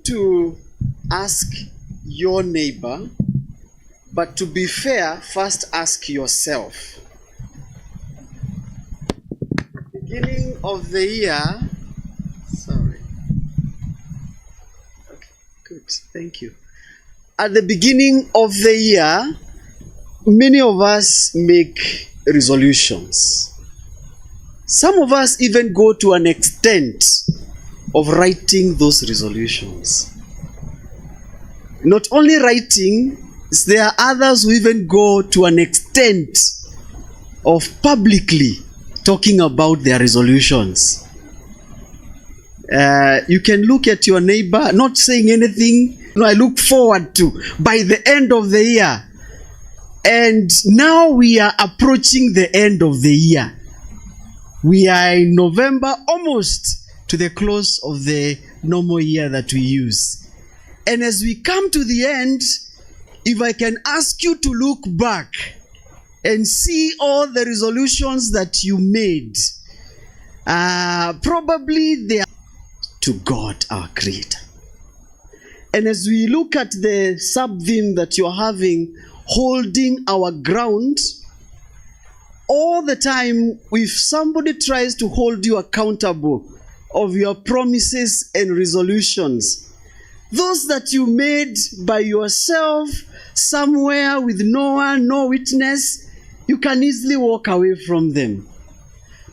to ask your neighbor, but to be fair, first ask yourself. Beginning of the year, okay, good, thank you. At the beginning of the year, many of us make resolutions. Some of us even go to an extent of writing those resolutions. Not only writing, there are others who even go to an extent of publicly talking about their resolutions. You can look at your neighbor, not saying anything. I look forward to by the end of the year. And now we are approaching the end of the year. We are in November, almost to the close of the normal year that we use. And as we come to the end, if I can ask you to look back and see all the resolutions that you made, probably they are to God, our Creator. And as we look at the sub-theme that you're having, holding our ground, all the time, if somebody tries to hold you accountable of your promises and resolutions, those that you made by yourself, somewhere with no one, no witness, you can easily walk away from them.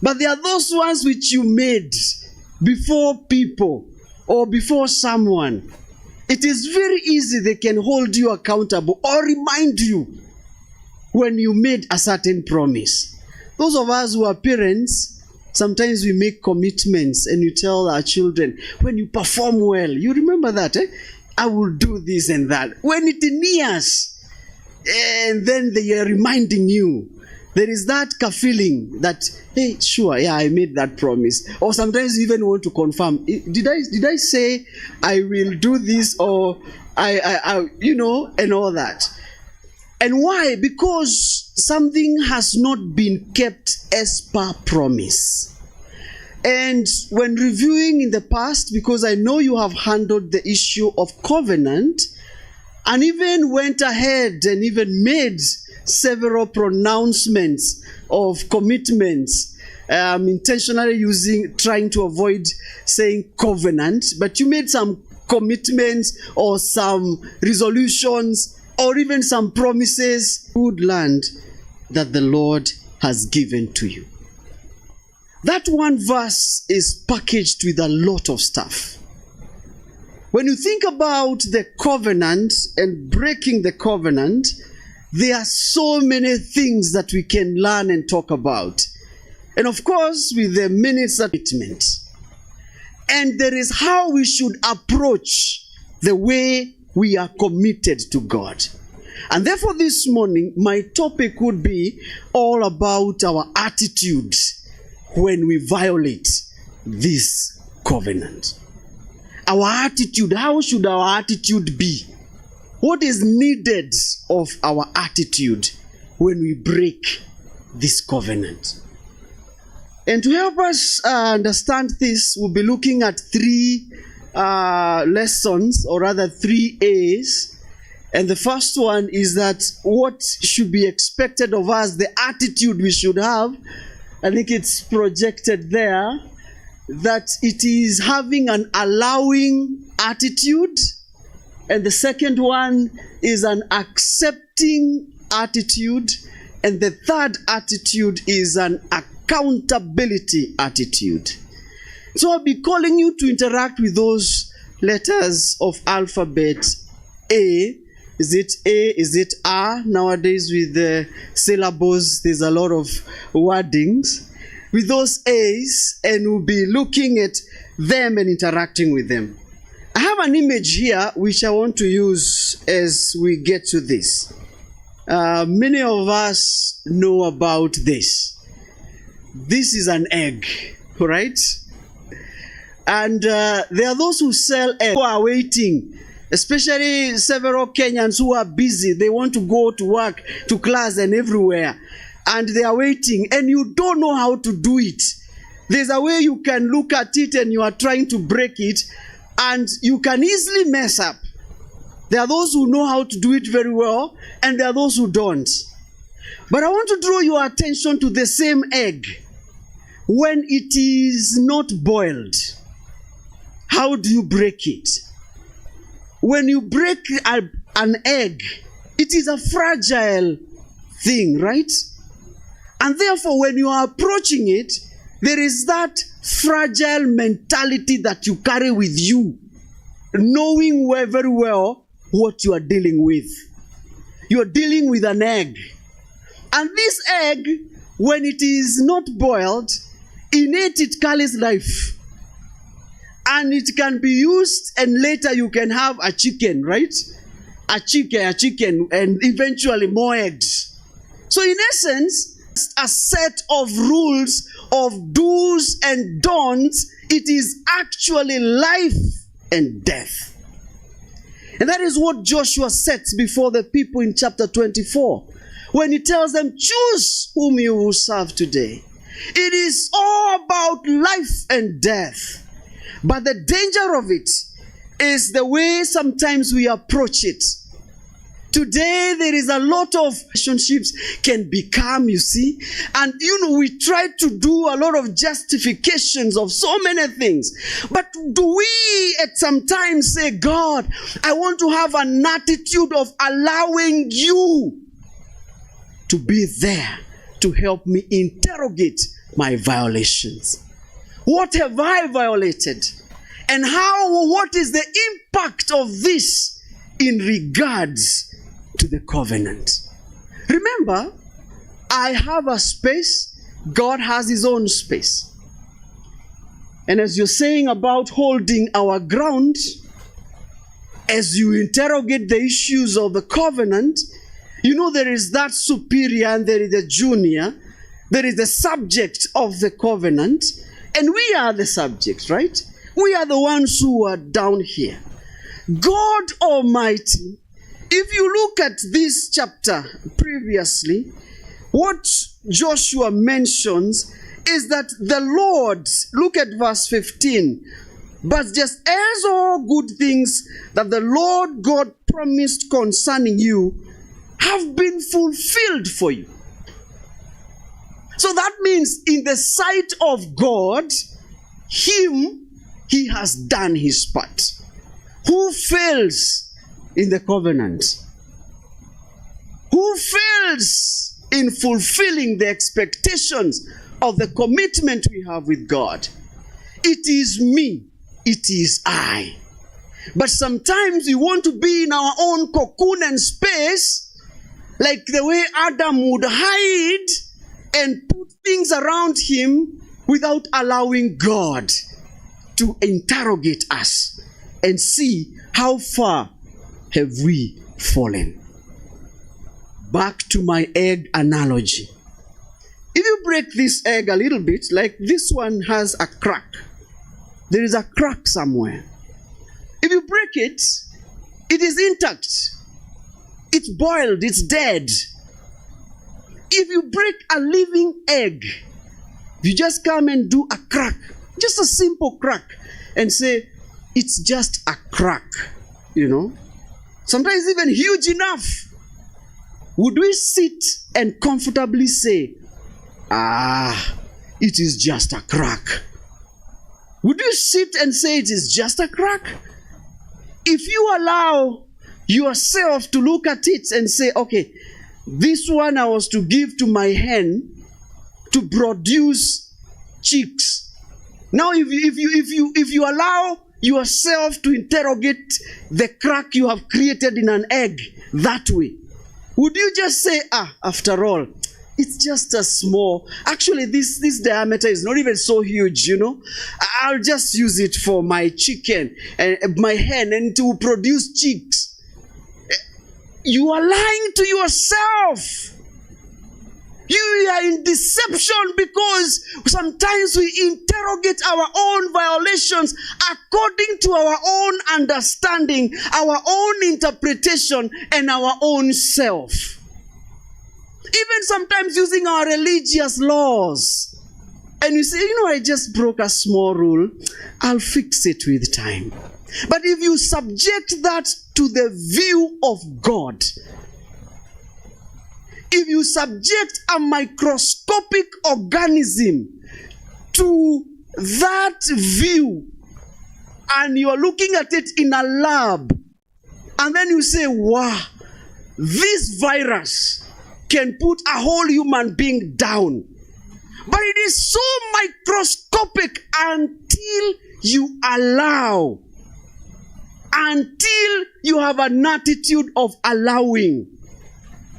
But there are those ones which you made before people or before someone. It is very easy they can hold you accountable or remind you when you made a certain promise. Those of us who are parents, sometimes we make commitments and you tell our children, when you perform well, you remember that, I will do this and that. When it nears, and then they are reminding you, there is that feeling that, hey, sure, yeah, I made that promise. Or sometimes you even want to confirm, did I say I will do this, or I and all that. And why? Because something has not been kept as per promise. And when reviewing in the past, because I know you have handled the issue of covenant, and even went ahead and even made several pronouncements of commitments, intentionally trying to avoid saying covenant, but you made some commitments or some resolutions or even some promises, good land that the Lord has given to you. That one verse is packaged with a lot of stuff. When you think about the covenant and breaking the covenant, there are so many things that we can learn and talk about. And of course, with the minutes commitment. And there is how we should approach the way we are committed to God. And therefore this morning, my topic would be all about our attitude when we violate this covenant. Our attitude, how should our attitude be? What is needed of our attitude when we break this covenant? And to help us understand this, we'll be looking at three lessons, or rather 3 A's. And the first one is that what should be expected of us, the attitude we should have. I think it's projected there, that it is having an allowing attitude. And the second one is an accepting attitude. And the third attitude is an accountability attitude. So I'll be calling you to interact with those letters of alphabet A. Is it A? Is it R? Nowadays with the syllables, there's a lot of wordings. With those A's, and we'll be looking at them and interacting with them. I have an image here which I want to use as we get to this. Many of us know about this. This is an egg, right? And there are those who sell eggs who are waiting, especially several Kenyans who are busy. They want to go to work, to class and everywhere. And they are waiting, and you don't know how to do it. There's a way you can look at it and you are trying to break it, and you can easily mess up. There are those who know how to do it very well, and there are those who don't. But I want to draw your attention to the same egg. When it is not boiled, how do you break it? When you break an egg, it is a fragile thing, right? And therefore, when you are approaching it, there is that fragile mentality that you carry with you, knowing very well what you are dealing with. You are dealing with an egg. And this egg, when it is not boiled, in it carries life. And it can be used, and later you can have a chicken, right? A chicken, and eventually more eggs. So in essence, a set of rules of do's and don'ts. It is actually life and death. And that is what Joshua sets before the people in chapter 24. When he tells them, choose whom you will serve today. It is all about life and death. But the danger of it is the way sometimes we approach it. Today, there is a lot of relationships can become, you see. And, we try to do a lot of justifications of so many things. But do we at some time say, God, I want to have an attitude of allowing you to be there to help me interrogate my violations? What have I violated? And what is the impact of this in regards to the covenant? Remember, I have a space, God has his own space. And as you're saying about holding our ground, as you interrogate the issues of the covenant, there is that superior and there is the junior. There is the subject of the covenant, and we are the subject, right? We are the ones who are down here. God Almighty, if you look at this chapter previously, what Joshua mentions is that the Lord, look at verse 15, but just as all good things that the Lord God promised concerning you have been fulfilled for you. So that means in the sight of God, he has done his part. Who fails in the covenant? Who fails in fulfilling the expectations of the commitment we have with God? It is me. It is I. But sometimes we want to be in our own cocoon and space, like the way Adam would hide and put things around him without allowing God to interrogate us and see how far have we fallen. Back to my egg analogy. If you break this egg a little bit, like this one has a crack. There is a crack somewhere. If you break it, it is intact. It's boiled, it's dead. If you break a living egg, you just come and do a crack, just a simple crack, and say, it's just a crack, Sometimes even huge enough. Would we sit and comfortably say, it is just a crack? Would you sit and say it is just a crack? If you allow yourself to look at it and say, okay, this one I was to give to my hen to produce chicks. Now if you allow yourself to interrogate the crack you have created in an egg that way, would you just say, after all, it's just a small, actually this diameter is not even so huge, I'll just use it for my chicken and my hen and to produce chicks. You are lying to yourself. You are in deception because sometimes we interrogate our own violations according to our own understanding, our own interpretation, and our own self. Even sometimes using our religious laws. And you say, I just broke a small rule. I'll fix it with time. But if you subject that to the view of God, if you subject a microscopic organism to that view, and you're looking at it in a lab, and then you say, wow, this virus can put a whole human being down. But it is so microscopic until you allow, until you have an attitude of allowing.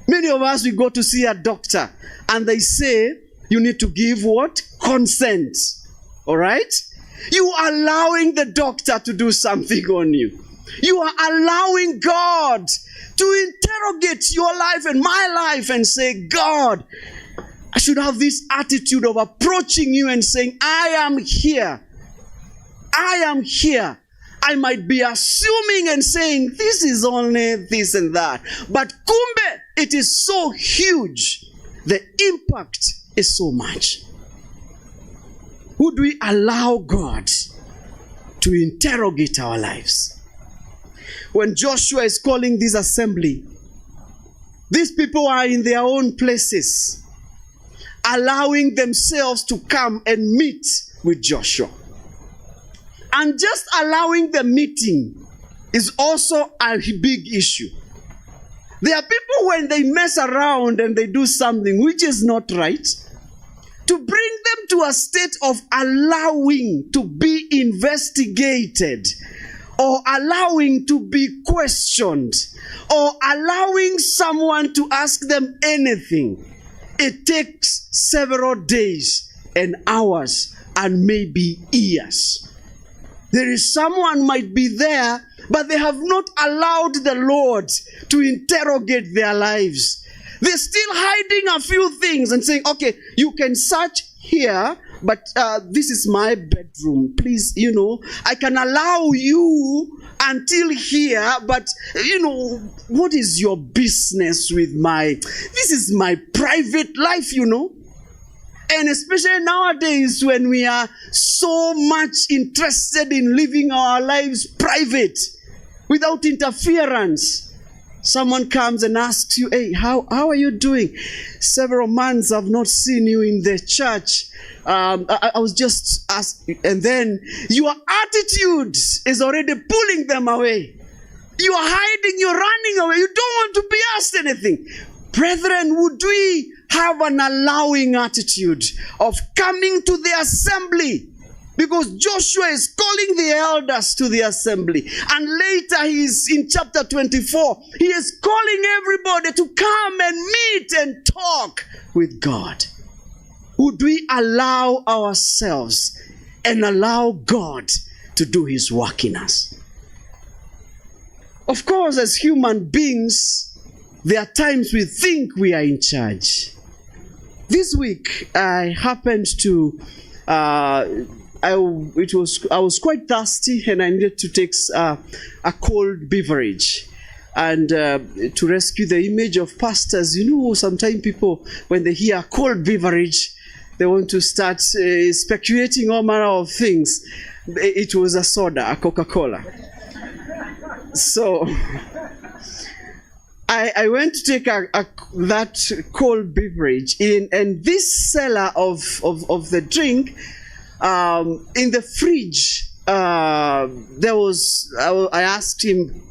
Many of us, we go to see a doctor and they say, you need to give what? Consent. All right? You are allowing the doctor to do something on you. You are allowing God to interrogate your life and my life and say, God, I should have this attitude of approaching you and saying, I am here. I am here. I might be assuming and saying, this is only this and that. But kumbe, it is so huge. The impact is so much. Would we allow God to interrogate our lives? When Joshua is calling this assembly, these people are in their own places, allowing themselves to come and meet with Joshua. And just allowing the meeting is also a big issue. There are people when they mess around and they do something which is not right, to bring them to a state of allowing to be investigated, or allowing to be questioned, or allowing someone to ask them anything. It takes several days and hours and maybe years. There is someone might be there, but they have not allowed the Lord to interrogate their lives. They're still hiding a few things and saying, okay, you can search here, but this is my bedroom. Please, I can allow you until here, but, what is your business with this is my private life, And especially nowadays when we are so much interested in living our lives private, without interference. Someone comes and asks you, hey, how are you doing? Several months I've not seen you in the church. I was just asking. And then your attitude is already pulling them away. You are hiding, you're running away. You don't want to be asked anything. Brethren, would we have an allowing attitude of coming to the assembly? Because Joshua is calling the elders to the assembly. And later he is in chapter 24. He is calling everybody to come and meet and talk with God. Would we allow ourselves and allow God to do his work in us? Of course, as human beings, there are times we think we are in charge. This week, I happened to... I was quite thirsty and I needed to take a cold beverage. And to rescue the image of pastors, sometimes people, when they hear a cold beverage, they want to start speculating all manner of things. It was a soda, a Coca-Cola. So I went to take that cold beverage in, and this seller of the drink, in the fridge, I asked him,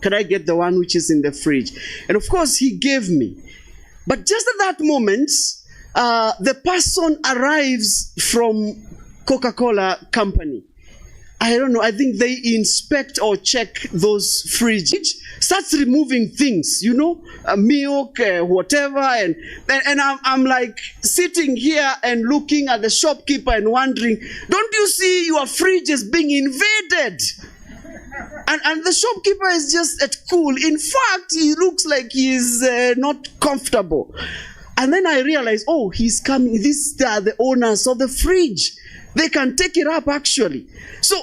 can I get the one which is in the fridge? And of course he gave me. But just at that moment, the person arrives from Coca-Cola company. I don't know, I think they inspect or check those fridges, starts removing things, milk, whatever, and I'm like sitting here and looking at the shopkeeper and wondering, don't you see your fridge is being invaded? And the shopkeeper is just at cool. In fact, he looks like he's not comfortable. And then I realized, he's coming. These are the owners of the fridge. They can take it up, actually. So,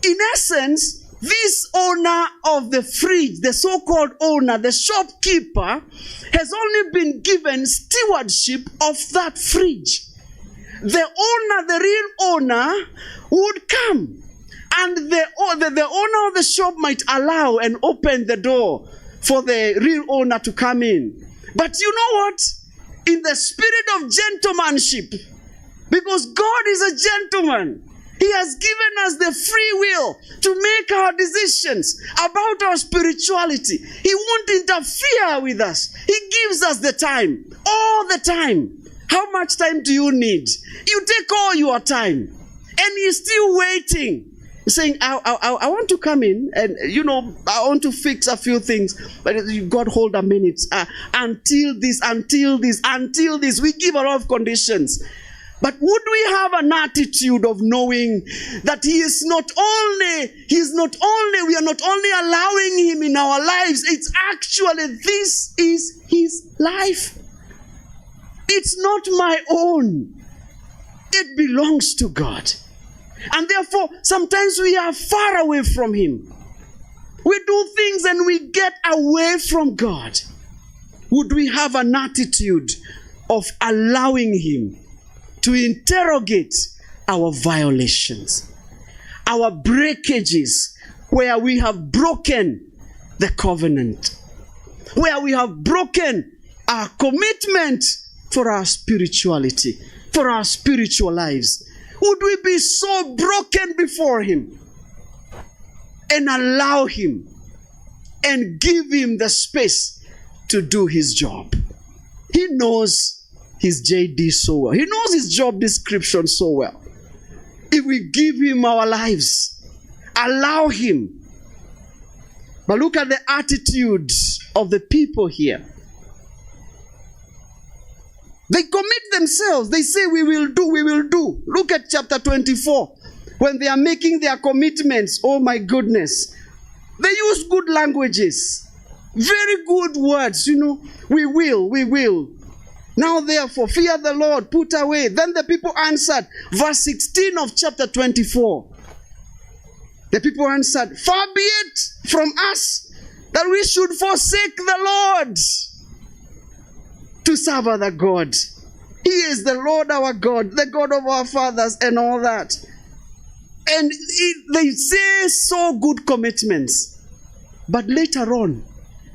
in essence, this owner of the fridge, the so-called owner, the shopkeeper, has only been given stewardship of that fridge. The owner, the real owner, would come And the owner of the shop might allow and open the door for the real owner to come in. But you know what? In the spirit of gentlemanship, because God is a gentleman, He has given us the free will to make our decisions about our spirituality. He won't interfere with us. He gives us the time, all the time. How much time do you need? You take all your time, and He's still waiting, saying, I want to come in, and I want to fix a few things, but God, hold a minute, until this. We give a lot of conditions. But would we have an attitude of knowing that we are not only allowing Him in our lives, it's actually, this is His life. It's not my own. It belongs to God. And therefore, sometimes we are far away from Him. We do things and we get away from God. Would we have an attitude of allowing Him to interrogate our violations, our breakages, where we have broken the covenant, where we have broken our commitment for our spirituality, for our spiritual lives? Would we be so broken before Him and allow Him and give Him the space to do His job? He knows His JD so well. He knows His job description so well. If we give Him our lives, allow Him. But look at the attitude of the people here. They commit themselves. They say, we will do, we will do. Look at chapter 24. When they are making their commitments, oh my goodness. They use good languages. Very good words, we will, we will. Now therefore, fear the Lord, put away. Then the people answered, verse 16 of chapter 24. The people answered, far be it from us that we should forsake the Lord to serve other gods. He is the Lord our God, the God of our fathers, and all that. And they say so good commitments. But later on,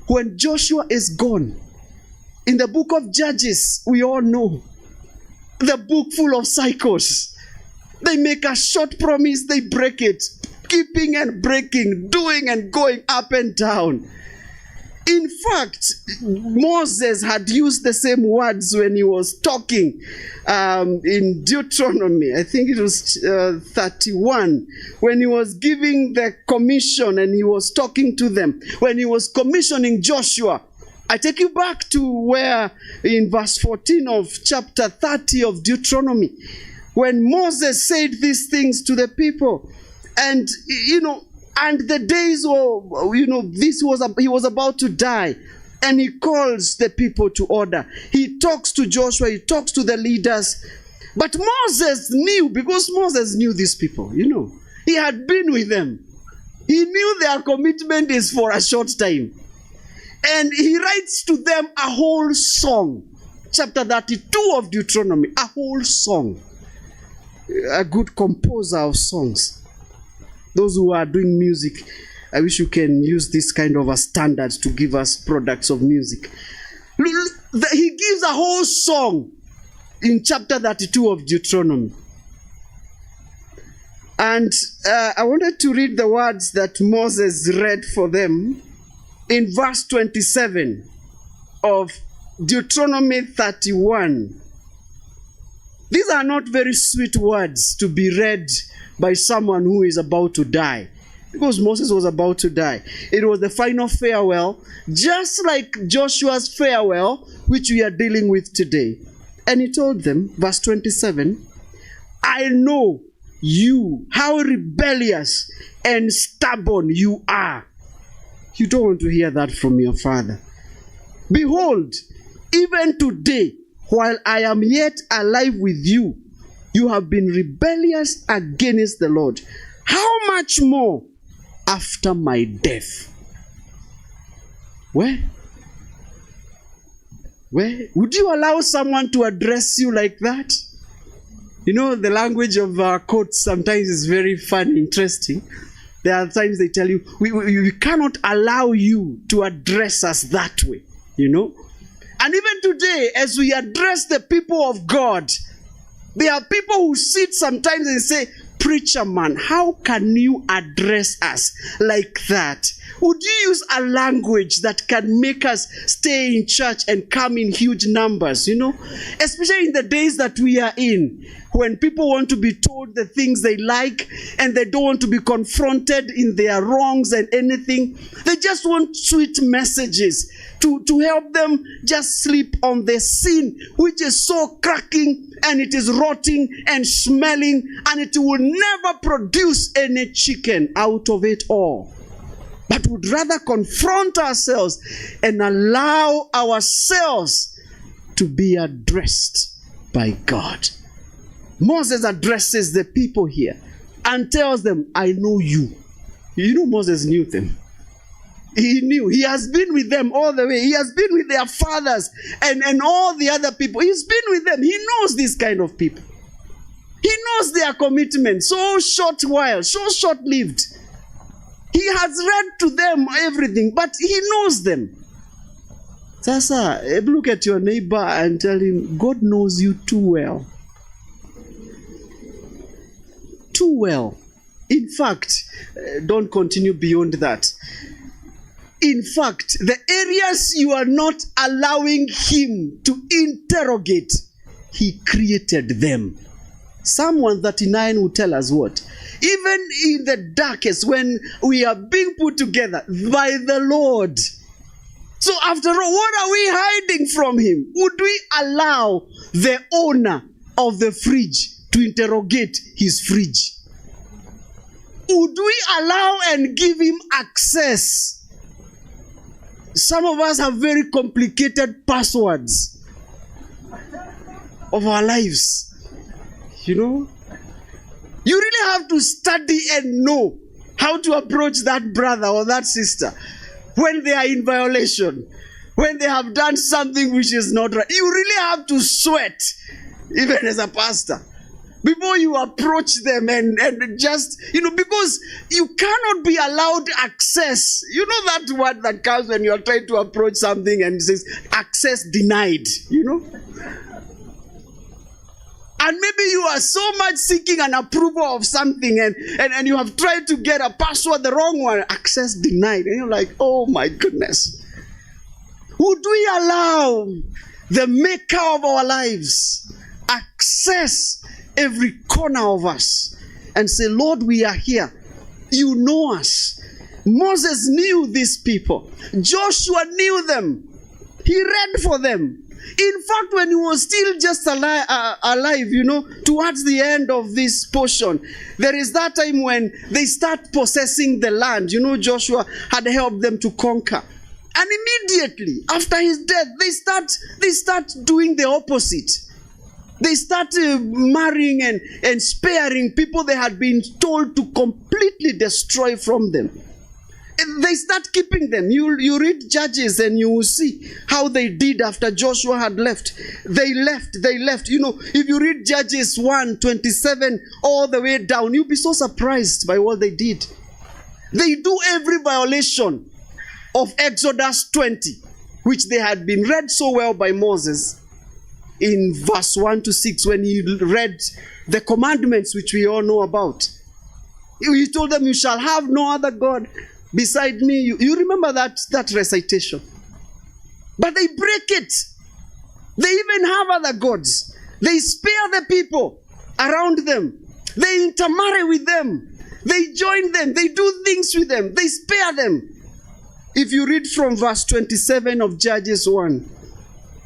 when Joshua is gone, in the book of Judges, we all know, the book full of cycles. They make a short promise, they break it, keeping and breaking, doing and going up and down. In fact, Moses had used the same words when he was talking in Deuteronomy. I think it was 31, when he was giving the commission and he was talking to them. When he was commissioning Joshua, I take you back to where in verse 14 of chapter 30 of Deuteronomy, when Moses said these things to the people. And, and the days were, he was about to die. And he calls the people to order. He talks to Joshua, he talks to the leaders. But Moses knew, because Moses knew these people, He had been with them. He knew their commitment is for a short time. And he writes to them a whole song. Chapter 32 of Deuteronomy, a whole song. A good composer of songs. Those who are doing music, I wish you can use this kind of a standard to give us products of music. He gives a whole song in chapter 32 of Deuteronomy. And I wanted to read the words that Moses read for them in verse 27 of Deuteronomy 31. These are not very sweet words to be read by someone who is about to die, because Moses was about to die. It was the final farewell, just like Joshua's farewell, which we are dealing with today. And he told them, verse 27, I know you, how rebellious and stubborn you are. You don't want to hear that from your father. Behold, even today, while I am yet alive with you, you have been rebellious against the Lord. How much more after my death? Where? Would you allow someone to address you like that? You know, the language of quotes sometimes is very fun, interesting. There are times they tell you, we cannot allow you to address us that way, you know. And even today, as we address the people of God, there are people who sit sometimes and say, preacher man, how can you address us like that? Would you use a language that can make us stay in church and come in huge numbers, you know? Especially in the days that we are in, when people want to be told the things they like and they don't want to be confronted in their wrongs and anything. They just want sweet messages to help them just sleep on the sin, which is so cracking and it is rotting and smelling, and it will never produce any chicken out of it all. But would rather confront ourselves and allow ourselves to be addressed by God. Moses addresses the people here and tells them, I know you. You know, Moses knew them. He knew. He has been with them all the way. He has been with their fathers and all the other people. He's been with them. He knows these kind of people. He knows their commitment. So short while, so short-lived. He has read to them everything, but he knows them. Sasa, look at your neighbor and tell him, God knows you too well. Too well. In fact, don't continue beyond that. In fact, the areas you are not allowing him to interrogate, he created them. Psalm 139 will tell us what? Even in the darkest, when we are being put together by the Lord. So after all, what are we hiding from him? Would we allow the owner of the fridge to interrogate his fridge? Would we allow and give him access? Some of us have very complicated passwords of our lives. You know? You really have to study and know how to approach that brother or that sister when they are in violation, when they have done something which is not right. You really have to sweat, even as a pastor, before you approach them and just, you know, because you cannot be allowed access. You know that word that comes when you are trying to approach something and it says access denied, you know? And maybe you are so much seeking an approval of something and you have tried to get a password, the wrong one, access denied. And you're like, oh my goodness. Would we allow the maker of our lives access every corner of us and say, Lord, we are here. You know us. Moses knew these people. Joshua knew them. He read for them. In fact, when he was still just alive, you know, towards the end of this portion, there is that time when they start possessing the land. You know, Joshua had helped them to conquer. And immediately after his death, they start doing the opposite. They start marrying and sparing people they had been told to completely destroy from them. And they start keeping them. You read Judges and you will see how they did after Joshua had left. They left. You know, if you read Judges 1:27 all the way down, you'll be so surprised by what they did. They do every violation of Exodus 20, which they had been read so well by Moses in verse 1 to 6 when he read the commandments which we all know about. He told them, you shall have no other God beside me. You remember that recitation. But they break it. They even have other gods. They spare the people around them. They intermarry with them. They join them. They do things with them. They spare them. If you read from verse 27 of Judges 1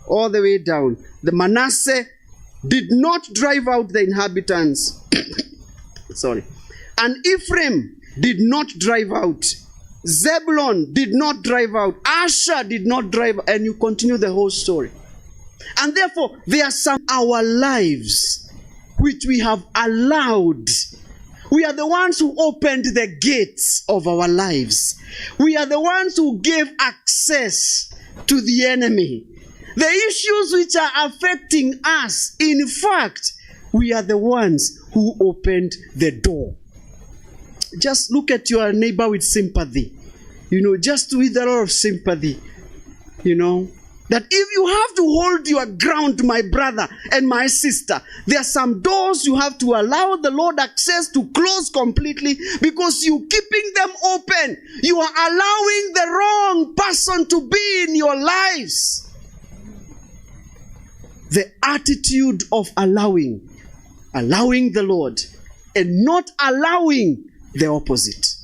all the way down, the Manasseh did not drive out the inhabitants. Sorry. And Ephraim did not drive out. Zebulun did not drive out. Asher did not drive out. And you continue the whole story. And therefore, there are some our lives which we have allowed. We are the ones who opened the gates of our lives. We are the ones who gave access to the enemy. The issues which are affecting us, in fact, We are the ones who opened the door. Just look at your neighbor with sympathy. Just with a lot of sympathy. That if you have to hold your ground, my brother and my sister, there are some doors you have to allow the Lord access to close completely, because you keeping them open. You are allowing the wrong person to be in your lives. The attitude of allowing the Lord and not allowing the opposite.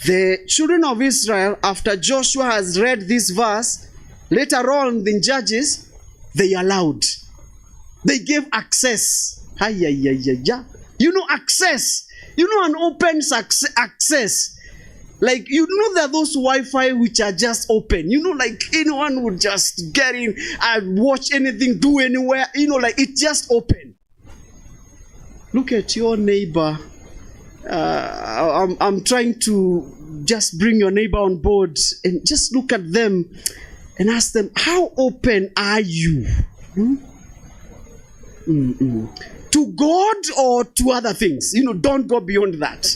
The children of Israel, after Joshua has read this verse, later on in Judges, they allowed. They gave access. Access. An open access. Like, there are those Wi-Fi which are just open. Like anyone would just get in and watch anything, do anywhere. It's just open. Look at your neighbor. I'm trying to just bring your neighbor on board and just look at them and ask them, how open are you? To God or to other things? Don't go beyond that.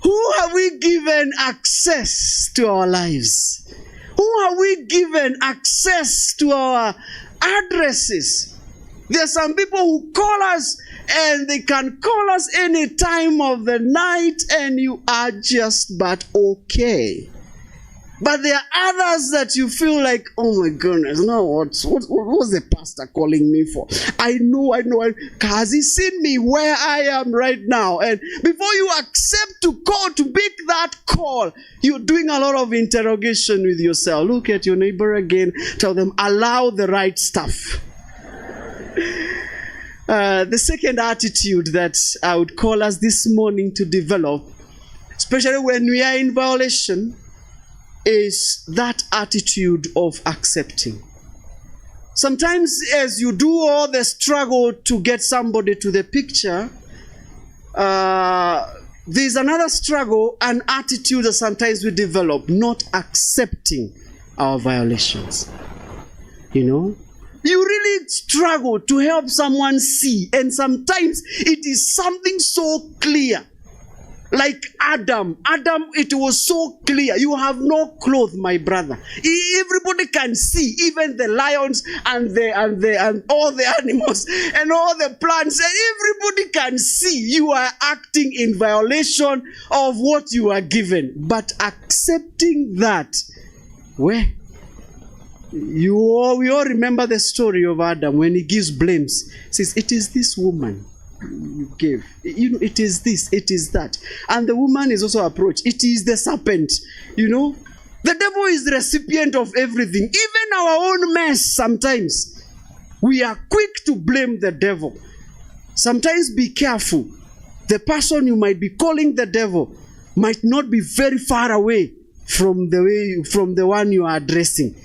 Who have we given access to our lives? Who have we given access to our addresses? There are some people who call us, and they can call us any time of the night, and you are just but okay. But there are others that you feel like, oh my goodness, no, what was the pastor calling me for? I know. Has he seen me where I am right now? And before you accept to make that call, you're doing a lot of interrogation with yourself. Look at your neighbor again. Tell them, allow the right stuff. The second attitude that I would call us this morning to develop, especially when we are in violation, is that attitude of accepting. Sometimes as you do all the struggle to get somebody to the picture, there's another struggle, an attitude that sometimes we develop, not accepting our violations. You really struggle to help someone see, and sometimes it is something so clear. Like Adam, it was so clear. You have no clothes, my brother. Everybody can see, even the lions and all the animals and all the plants, and everybody can see you are acting in violation of what you are given. But accepting that, we all remember the story of Adam when he gives blames. He says, it is this woman you gave. It is this, it is that. And the woman is also approached. It is the serpent. The devil is the recipient of everything. Even our own mess, sometimes we are quick to blame the devil. Sometimes be careful. The person you might be calling the devil might not be very far away from the one you are addressing.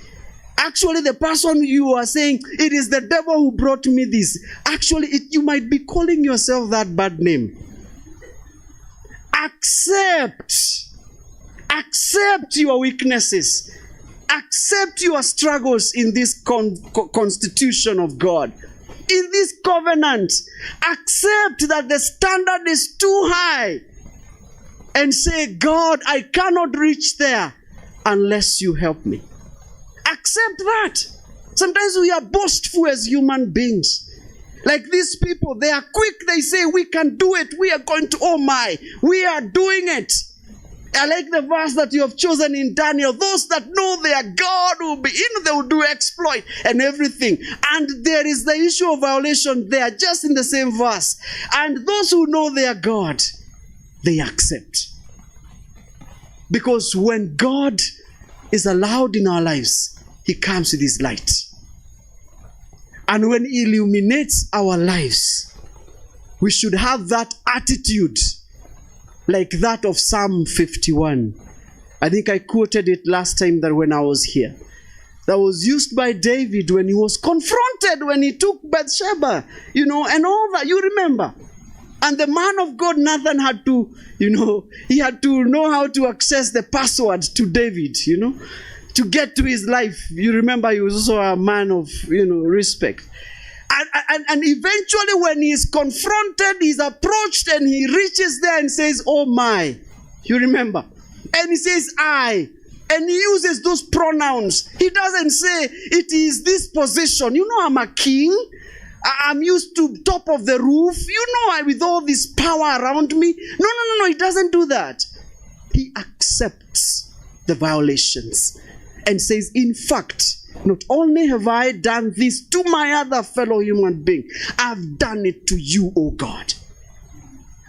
Actually, the person you are saying, it is the devil who brought me this. Actually, you might be calling yourself that bad name. Accept your weaknesses. Accept your struggles in this constitution of God. In this covenant, accept that the standard is too high. And say, God, I cannot reach there unless you help me. Accept that. Sometimes we are boastful as human beings. Like these people, they are quick. They say, we can do it. We are going to, we are doing it. I like the verse that you have chosen in Daniel. Those that know their God will be in, they will do exploit and everything. And there is the issue of violation there, just in the same verse. And those who know their God, they accept. Because when God is allowed in our lives, He comes with His light. And when He illuminates our lives, we should have that attitude like that of Psalm 51. I think I quoted it last time that when I was here. That was used by David when he was confronted when he took Bathsheba, and all that. You remember? And the man of God, Nathan, had to, he had to know how to access the password to David, to get to his life. You remember he was also a man of, respect. And eventually when he is confronted, he's approached and he reaches there and says, oh my. You remember? And he says, I. And he uses those pronouns. He doesn't say, it is this position. I'm a king. I'm used to top of the roof. With all this power around me. No. He doesn't do that. He accepts the violations and says, in fact, not only have I done this to my other fellow human being, I've done it to you, O God.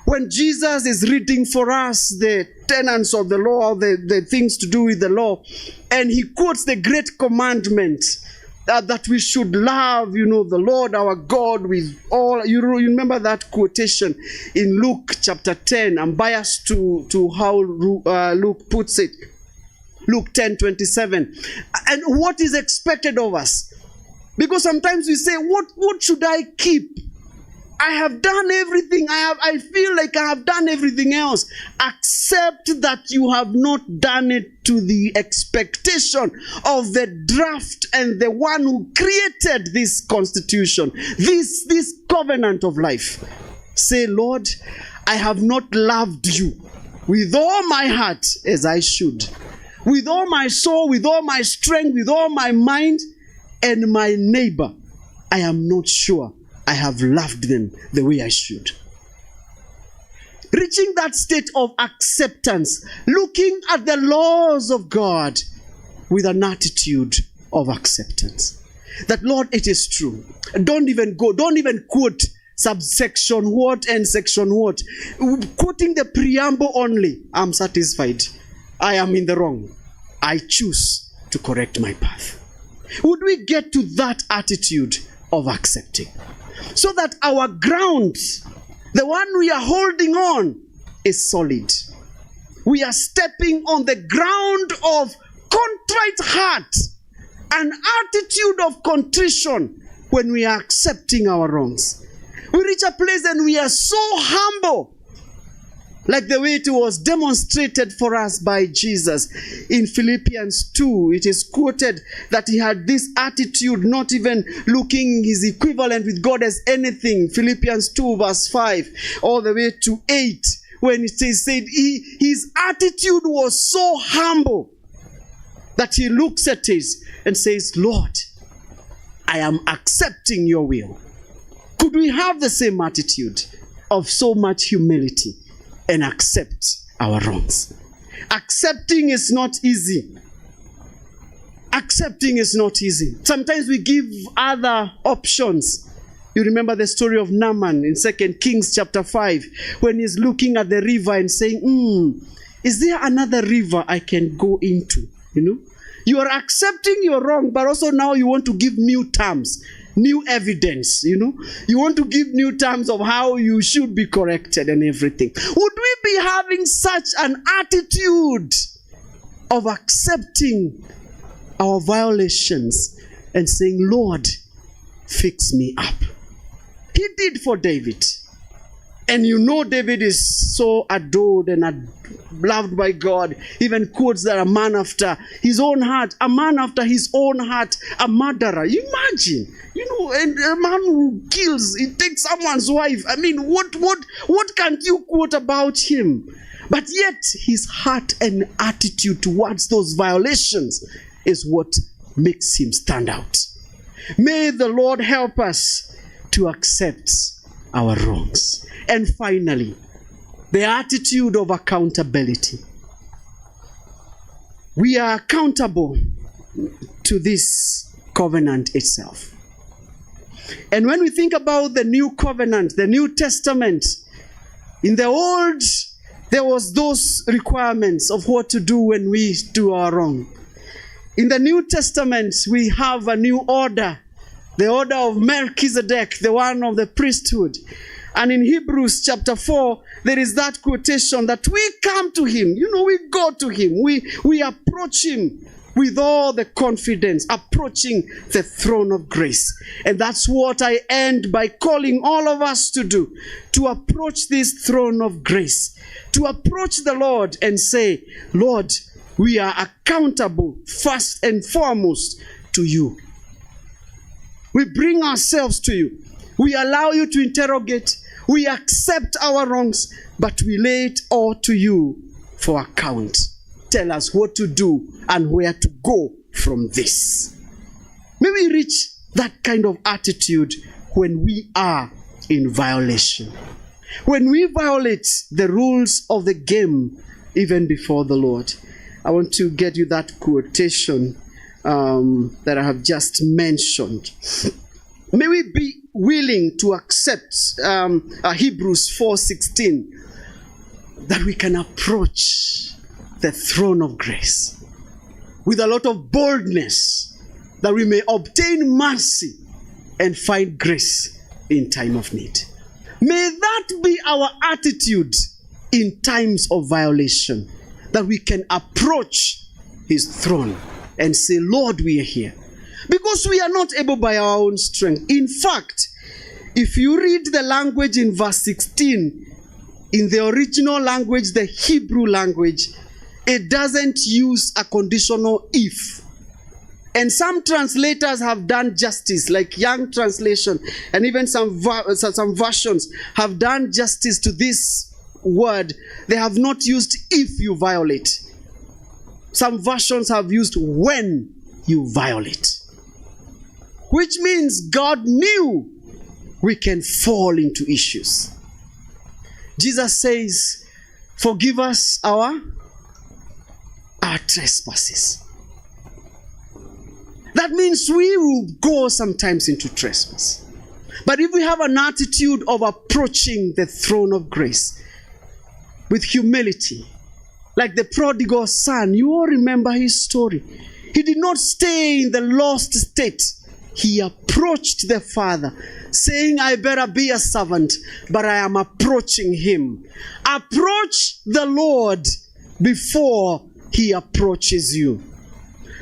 When Jesus is reading for us the tenets of the law, the things to do with the law, and he quotes the great commandment that we should love, the Lord our God with all. You remember that quotation in Luke chapter 10. I'm biased to how Luke puts it. Luke 10:27. And what is expected of us? Because sometimes we say, what should I keep? I have done everything. I feel like I have done everything else. Accept that you have not done it to the expectation of the draft and the one who created this constitution, this covenant of life. Say, Lord, I have not loved you with all my heart as I should. With all my soul, with all my strength, with all my mind, and my neighbor, I am not sure I have loved them the way I should. Reaching that state of acceptance, looking at the laws of God with an attitude of acceptance. That, Lord, it is true. Don't even quote subsection what and section what. Quoting the preamble only, I'm satisfied. I am in the wrong. I choose to correct my path. Would we get to that attitude of accepting? So that our ground, the one we are holding on, is solid. We are stepping on the ground of contrite heart, an attitude of contrition when we are accepting our wrongs. We reach a place and we are so humble, like the way it was demonstrated for us by Jesus. In Philippians 2, it is quoted that he had this attitude, not even looking his equivalent with God as anything. Philippians 2 verse 5 all the way to 8, when it said his attitude was so humble that he looks at it and says, Lord, I am accepting your will. Could we have the same attitude of so much humility and accept our wrongs? Accepting is not easy. Accepting is not easy. Sometimes we give other options. You remember the story of Naaman in 2 Kings chapter 5, when he's looking at the river and saying, is there another river I can go into? You are accepting your wrong, but also now you want to give new terms, new evidence, You want to give new terms of how you should be corrected and everything. Would we be having such an attitude of accepting our violations and saying, Lord, fix me up? He did for David. And David is so adored and loved by God. Even quotes that a man after his own heart, a man after his own heart, a murderer. Imagine, and a man who kills, he takes someone's wife. I mean, what can't you quote about him? But yet, his heart and attitude towards those violations is what makes him stand out. May the Lord help us to accept our wrongs. And finally, the attitude of accountability. We are accountable to this covenant itself. And when we think about the new covenant, the New Testament, in the old, there was those requirements of what to do when we do our wrong. In the New Testament, we have a new order, the order of Melchizedek, the one of the priesthood. And in Hebrews chapter 4, there is that quotation that we come to him, we go to him, we approach him with all the confidence, approaching the throne of grace. And that's what I end by calling all of us to do, to approach this throne of grace, to approach the Lord and say, Lord, We are accountable first and foremost to you. We bring ourselves to you. We allow you to interrogate. We accept our wrongs, but we lay it all to you for account. Tell us what to do and where to go from this. May we reach that kind of attitude when we are in violation. When we violate the rules of the game, even before the Lord. I want to get you that quotation that I have just mentioned. May we be willing to accept Hebrews 4:16, that we can approach the throne of grace with a lot of boldness, that we may obtain mercy and find grace in time of need. May that be our attitude in times of violation, that we can approach his throne and say, Lord, we are here. Because we are not able by our own strength. In fact, if you read the language in verse 16, in the original language, the Hebrew language, it doesn't use a conditional if. And some translators have done justice, like Young Translation, and even some versions have done justice to this word. They have not used if you violate. Some versions have used when you violate. Which means God knew we can fall into issues. Jesus says, forgive us our trespasses. That means we will go sometimes into trespass. But if we have an attitude of approaching the throne of grace with humility, like the prodigal son, you all remember his story. He did not stay in the lost state. He approached the Father, saying, I better be a servant, but I am approaching him. Approach the Lord before he approaches you.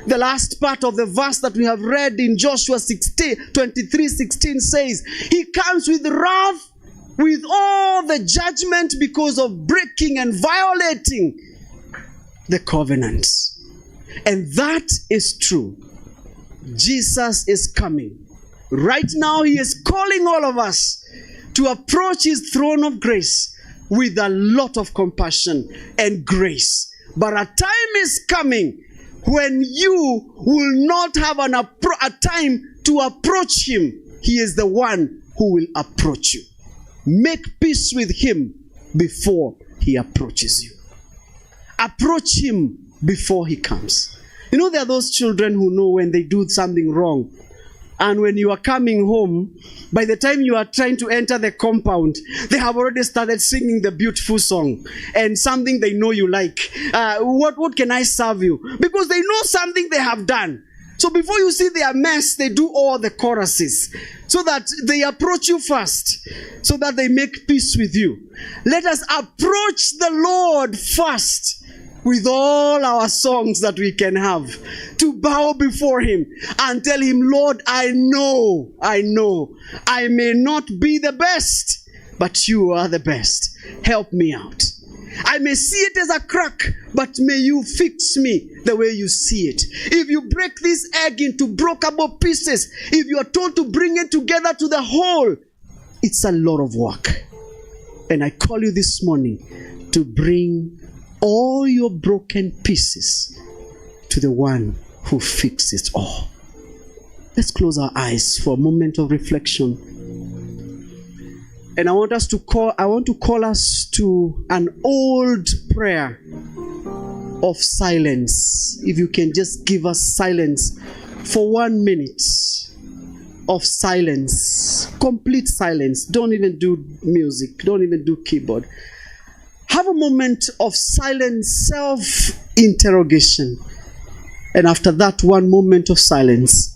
The last part of the verse that we have read in Joshua 23:16 says, he comes with wrath, with all the judgment because of breaking and violating the covenants. And that is true. Jesus is coming. Right now, he is calling all of us to approach his throne of grace with a lot of compassion and grace. But a time is coming when you will not have a time to approach him. He is the one who will approach you. Make peace with him before he approaches you. Approach him before he comes. You know, there are those children who know when they do something wrong. And when you are coming home, by the time you are trying to enter the compound, they have already started singing the beautiful song and something they know you like. What can I serve you? Because they know something they have done. So before you see their mess, they do all the choruses so that they approach you first, so that they make peace with you. Let us approach the Lord first with all our songs that we can have, to bow before him and tell him, Lord, I know, I may not be the best, but you are the best. Help me out. I may see it as a crack, but may you fix me the way you see it. If you break this egg into breakable pieces, if you are told to bring it together to the whole, it's a lot of work. And I call you this morning to bring all your broken pieces to the one who fixes it all. Let's close our eyes for a moment of reflection. And I want to call us to an old prayer of silence. If you can just give us silence for 1 minute of silence, complete silence. Don't even do music, don't even do keyboard. Have a moment of silent self-interrogation. And after that 1 moment of silence,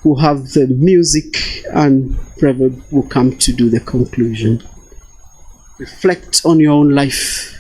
we'll have the music and Reverend will come to do the conclusion. Reflect on your own life.